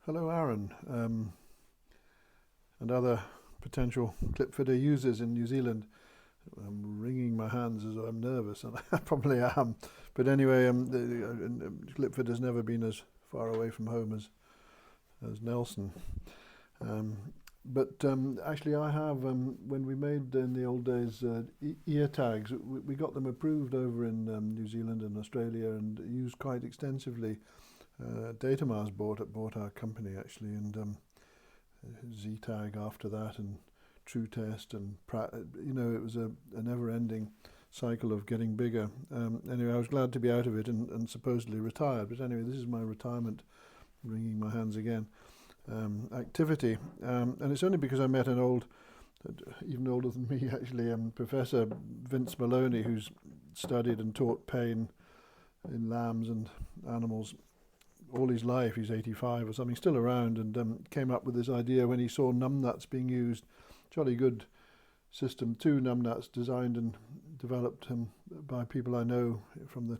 Hello, Aaron, and other potential clip fitter users in New Zealand. I'm wringing my hands as I'm nervous, and I probably am. But anyway, the clip fitter's never been as far away from home as Nelson. Um, but actually, I have, when we made in the old days ear tags, we got them approved over in New Zealand and Australia and used quite extensively. Datamars bought our company actually, and Z-Tag after that, and True Test, and it was a never-ending cycle of getting bigger. Anyway, I was glad to be out of it and supposedly retired. But anyway, this is my retirement, wringing my hands again, activity. And it's only because I met an old, even older than me actually, Professor Vince Maloney, who's studied and taught pain in lambs and animals all his life. He's 85 or something, still around, and came up with this idea when he saw numbnuts being used. Jolly good system, two numbnuts designed and developed by people I know from the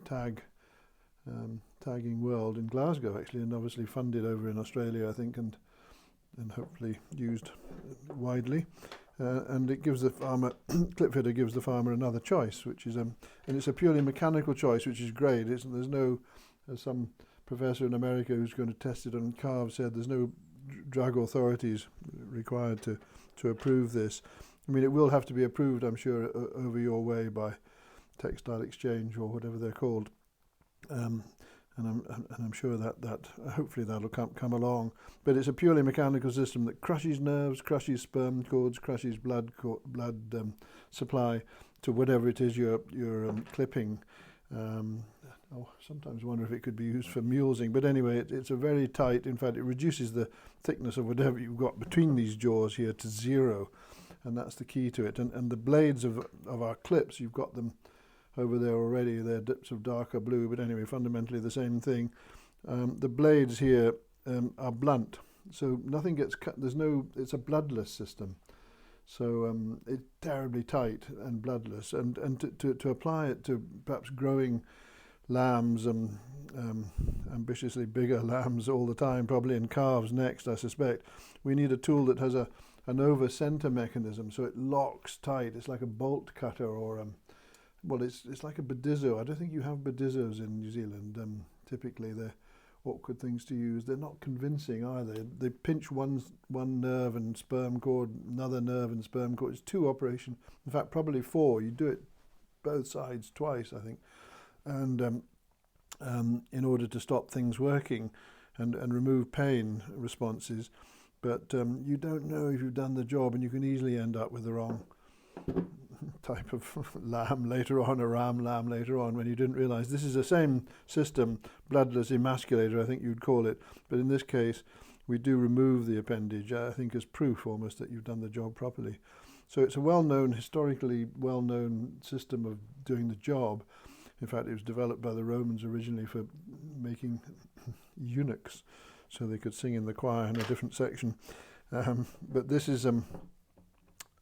tagging world in Glasgow actually, and obviously funded over in Australia, I think, and hopefully used widely. And it gives the farmer, clip fitter gives the farmer another choice, which is and it's a purely mechanical choice, which is great. There's no, as some professor in America who's going to test it on calves said, there's no drug authorities required to approve this. I mean, it will have to be approved, I'm sure, over your way by Textile Exchange or whatever they're called. And I'm sure that hopefully that'll come along. But it's a purely mechanical system that crushes nerves, crushes sperm cords, crushes blood supply to whatever it is you're clipping. Sometimes wonder if it could be used for mulesing, but anyway, it's a very tight. In fact, it reduces the thickness of whatever you've got between these jaws here to zero, and that's the key to it. And the blades of our clips, you've got them over there already. They're dips of darker blue, but anyway, fundamentally the same thing. The blades here are blunt, so nothing gets cut. It's a bloodless system. So it's terribly tight and bloodless, and to apply it to perhaps growing lambs and ambitiously bigger lambs all the time, probably, and calves next, I suspect, we need a tool that has an over-center mechanism, so it locks tight. It's like a bolt cutter, or it's like a Badizzo. I don't think you have Badizzos in New Zealand. Typically, they're awkward things to use. They're not convincing either. They pinch one nerve and sperm cord, another nerve and sperm cord. It's two operations. In fact, probably four. You do it both sides twice, I think, and in order to stop things working and remove pain responses. But you don't know if you've done the job, and you can easily end up with the wrong type of lamb later on, a ram lamb later on, when you didn't realize. This is the same system, bloodless emasculator, I think you'd call it, but in this case we do remove the appendage, I think, as proof almost that you've done the job properly. So it's a historically well-known system of doing the job. In fact, it was developed by the Romans originally for making eunuchs so they could sing in the choir in a different section, but this is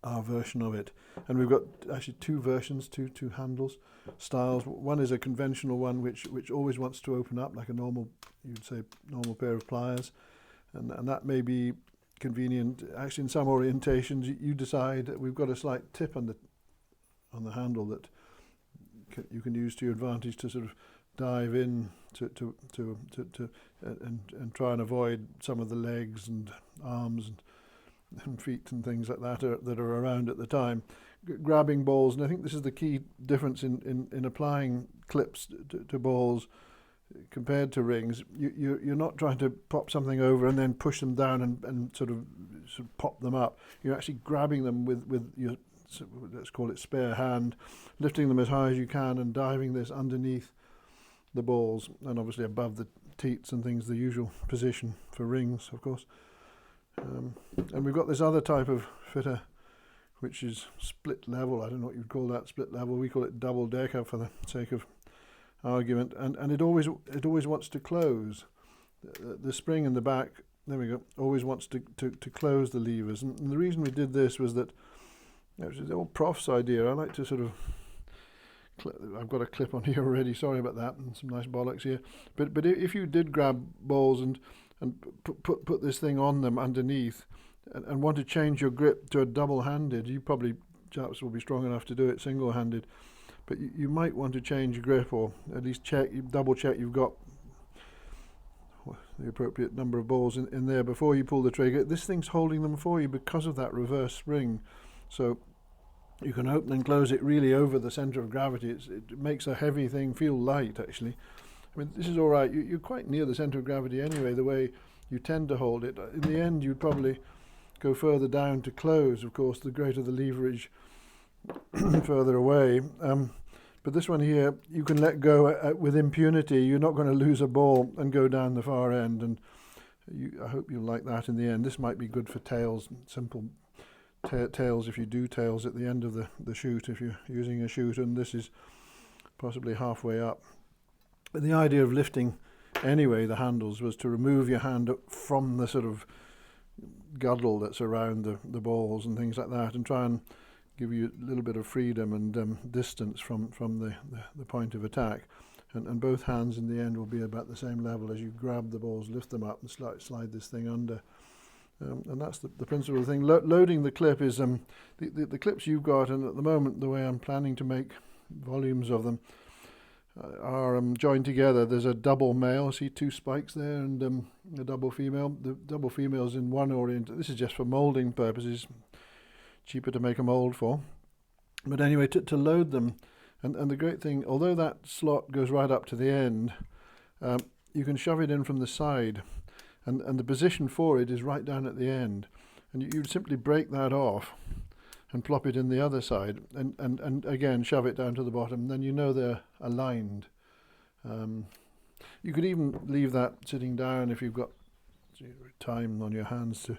our version of it. And we've got actually two versions, two handles, styles. One is a conventional one which always wants to open up like a normal, you'd say, normal pair of pliers, and that may be convenient. Actually, in some orientations, you decide. We've got a slight tip on the handle that you can use to your advantage to sort of dive in to and try and avoid some of the legs and arms and feet and things like that that are around at the time, grabbing balls. And I think this is the key difference in applying clips to balls compared to rings. You're not trying to pop something over and then push them down and sort of pop them up. You're actually grabbing them with your, let's call it, spare hand, lifting them as high as you can and diving this underneath the balls, and obviously above the teats and things, the usual position for rings, of course. And we've got this other type of fitter, which is split level. I don't know what you'd call that, split level. We call it double decker for the sake of argument. And it always wants to close. The spring in the back, there we go, always wants to close the levers. And the reason we did this was that, it was the old prof's idea. I like to sort of, I've got a clip on here already, sorry about that, and some nice bollocks here. But if you did grab balls and and put this thing on them underneath, and want to change your grip to a double-handed, you probably, chaps, will be strong enough to do it single-handed, but you might want to change your grip, or at least double check you've got the appropriate number of balls in there before you pull the trigger. This thing's holding them for you because of that reverse spring, so you can open and close it really over the centre of gravity. It makes a heavy thing feel light, actually. I mean, this is all right. You're quite near the centre of gravity anyway, the way you tend to hold it. In the end, you'd probably go further down to close, of course, the greater the leverage further away. But this one here, you can let go with impunity. You're not going to lose a ball and go down the far end. And I hope you'll like that in the end. This might be good for tails, simple tails, if you do tails at the end of the shoot, if you're using a shoot, and this is possibly halfway up. But the idea of lifting anyway the handles was to remove your hand from the sort of guddle that's around the balls and things like that, and try and give you a little bit of freedom and distance from the point of attack. And both hands in the end will be about the same level as you grab the balls, lift them up and slide this thing under. And that's the principal thing. Loading the clip is the clips you've got, and at the moment the way I'm planning to make volumes of them are joined together. There's a double male, see 2 spikes there, and a double female. The double female's in one orient. This is just for moulding purposes, cheaper to make a mould for. But anyway, to load them, and the great thing, although that slot goes right up to the end, you can shove it in from the side, and the position for it is right down at the end, and you'd simply break that off and plop it in the other side, and again shove it down to the bottom. Then you know they're aligned. You could even leave that sitting down if you've got time on your hands to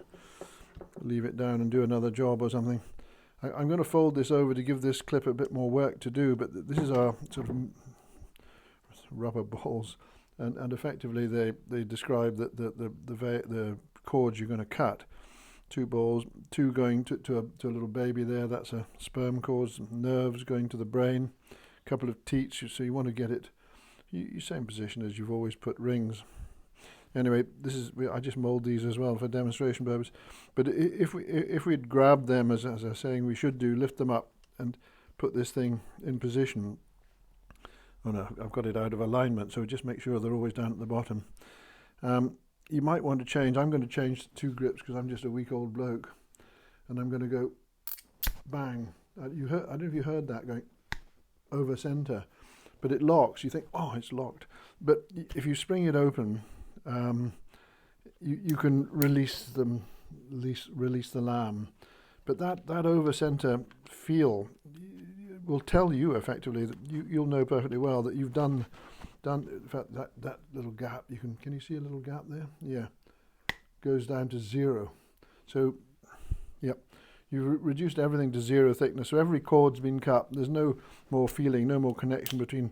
leave it down and do another job or something. I'm going to fold this over to give this clip a bit more work to do, but this is our sort of rubber balls, and effectively they describe that the cords you're going to cut. 2 balls, 2 going to a little baby there, that's a sperm cord, some nerves going to the brain, a couple of teats, so you want to get it same position as you've always put rings. Anyway, I just mould these as well for demonstration purpose. But if we'd grab them, as I was saying we should do, lift them up and put this thing in position. Oh no, I've got it out of alignment, so just make sure they're always down at the bottom. You might want to change. I'm going to change to 2 grips because I'm just a weak old bloke, and I'm going to go bang. I don't know if you heard that going over centre, but it locks. You think, oh, it's locked. But if you spring it open, you can release the lamb. But that over centre feel will tell you effectively that you'll know perfectly well that you've done. In fact, that little gap, can you see a little gap there? Yeah, goes down to 0. So, yep, you've reduced everything to 0 thickness. So every chord's been cut. There's no more feeling, no more connection between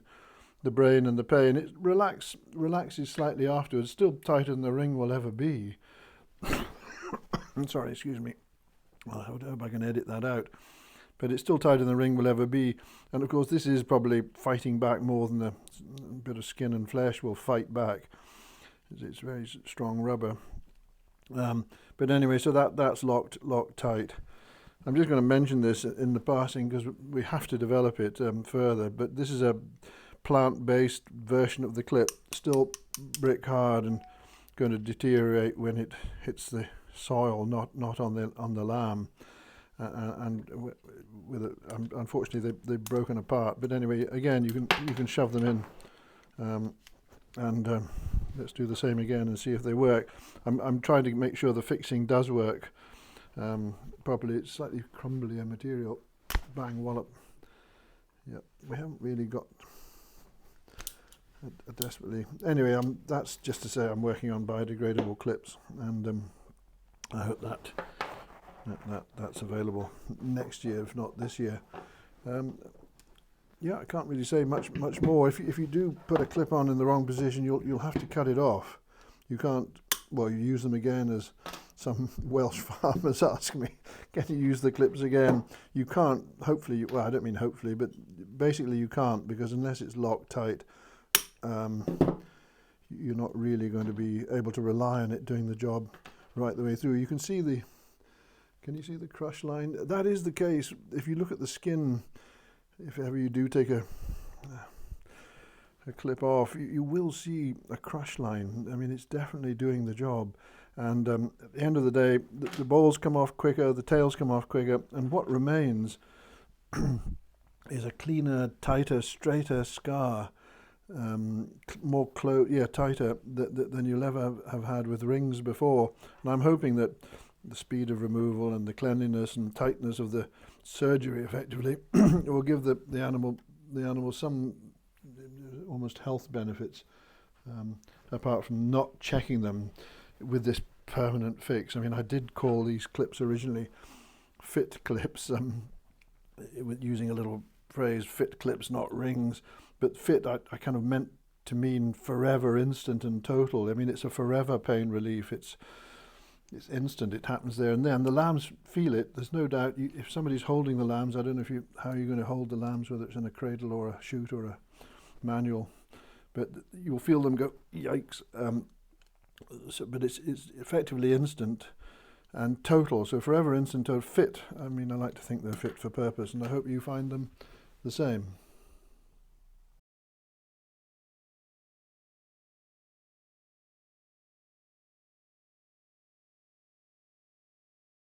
the brain and the pain. It relaxes slightly afterwards, still tighter than the ring will ever be. I'm sorry, excuse me. Well, I hope I can edit that out. But it's still tighter than the ring will ever be. And of course, this is probably fighting back more than a bit of skin and flesh will fight back. It's very strong rubber. But anyway, so that's locked tight. I'm just going to mention this in the passing because we have to develop it further. But this is a plant-based version of the clip, still brick hard and going to deteriorate when it hits the soil, not on the lamb. Unfortunately they've broken apart. But anyway, again, you can shove them in, and let's do the same again and see if they work. I'm trying to make sure the fixing does work properly. It's slightly crumblier material. Bang, wallop. Yep, we haven't really got desperately. Anyway, that's just to say I'm working on biodegradable clips, and I hope that's available next year, if not this year. Yeah, I can't really say much more. If you do put a clip on in the wrong position, you'll have to cut it off. You can't. Well, you use them again, as some Welsh farmers ask me, can you use the clips again? You can't. Hopefully, well, I don't mean hopefully, but basically you can't, because unless it's locked tight, you're not really going to be able to rely on it doing the job right the way through. You can see can you see the crush line? That is the case. If you look at the skin, if ever you do take a clip off, you will see a crush line. I mean, it's definitely doing the job. And at the end of the day, the balls come off quicker, the tails come off quicker, and what remains is a cleaner, tighter, straighter scar, tighter than you'll ever have had with rings before. And I'm hoping that the speed of removal and the cleanliness and tightness of the surgery effectively will give the animal some almost health benefits, apart from not checking them with this permanent fix. I mean, I did call these clips originally fit clips, using a little phrase, fit clips, not rings. But fit, I kind of meant to mean forever, instant and total. I mean, it's a forever pain relief. It's instant. It happens there and then. The lambs feel it. There's no doubt. If somebody's holding the lambs, I don't know how you're going to hold the lambs, whether it's in a cradle or a chute or a manual, but you'll feel them go, yikes. But it's effectively instant and total. So forever, instant, total, fit. I mean, I like to think they're fit for purpose, and I hope you find them the same.